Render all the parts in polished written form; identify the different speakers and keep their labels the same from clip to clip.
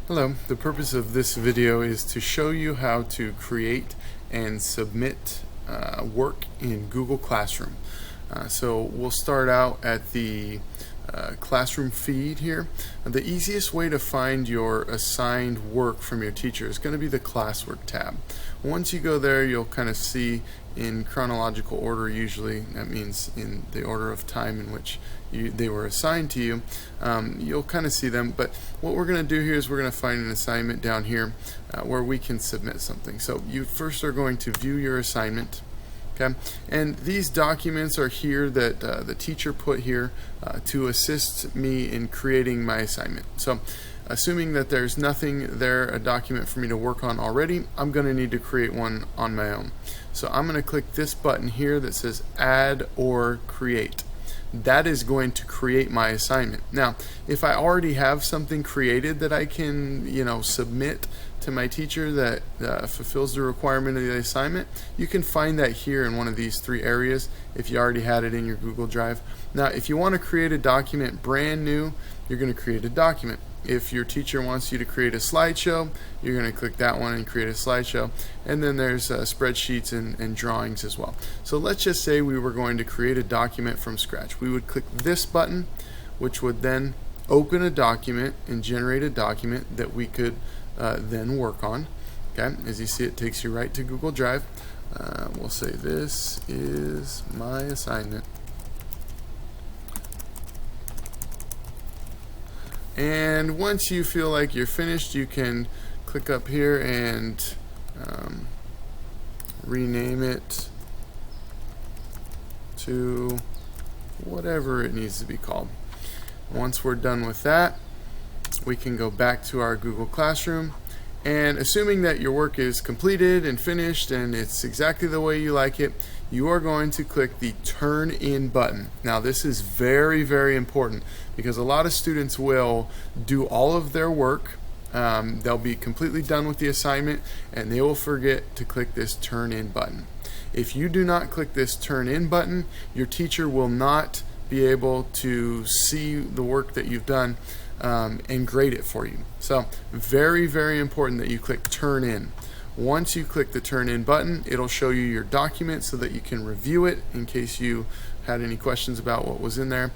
Speaker 1: Hello, the purpose of this video is to show you how to create and submit work in Google Classroom. So we'll start out at the classroom feed here. The easiest way to find your assigned work from your teacher is going to be the classwork tab. Once you go there, you'll kind of see in chronological order, usually that means in the order of time in which they were assigned to you. You'll kind of see them, but what we're going to do here is we're going to find an assignment down here where we can submit something. So you first are going to view your assignment. Okay, and these documents are here that the teacher put here to assist me in creating my assignment. So assuming that there's nothing there, a document for me to work on already, I'm going to need to create one on my own. So I'm going to click this button here that says add or create. That is going to create my assignment. Now, if I already have something created that I can, submit to my teacher that fulfills the requirement of the assignment, you can find that here in one of these three areas if you already had it in your Google Drive. Now, if you want to create a document brand new, you're going to create a document. If your teacher wants you to create a slideshow, you're going to click that one and create a slideshow. And then there's spreadsheets and drawings as well. So let's just say we were going to create a document from scratch. We would click this button, which would then open a document and generate a document that we could then work on. Okay, as you see, it takes you right to Google Drive. We'll say this is my assignment. And once you feel like you're finished, you can click up here and rename it to whatever it needs to be called. Once we're done with that, we can go back to our Google Classroom, and assuming that your work is completed and finished and it's exactly the way you like it, you are going to click the Turn In button. Now this is very, very important because a lot of students will do all of their work, they'll be completely done with the assignment, and they will forget to click this Turn In button. If you do not click this Turn In button, your teacher will not be able to see the work that you've done and grade it for you. So very, very important that you click Turn In. Once you click the Turn In button, it'll show you your document so that you can review it in case you had any questions about what was in there.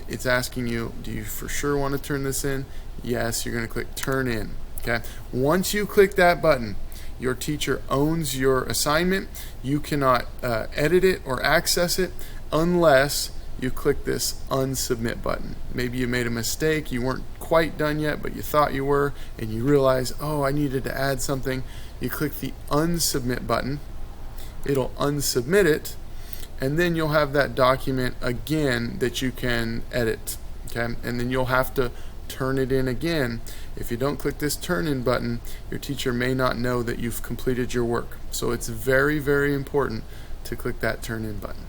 Speaker 1: It's asking you, do you for sure want to turn this in? Yes, you're going to click Turn In. Okay. Once you click that button, your teacher owns your assignment. You cannot edit it or access it unless you click this Unsubmit button. Maybe you made a mistake, you weren't quite done yet, but you thought you were, and you realize, oh, I needed to add something. You click the Unsubmit button, it'll unsubmit it, and then you'll have that document again that you can edit. Okay, and then you'll have to turn it in again. If you don't click this Turn In button, your teacher may not know that you've completed your work. So it's very, very important to click that Turn In button.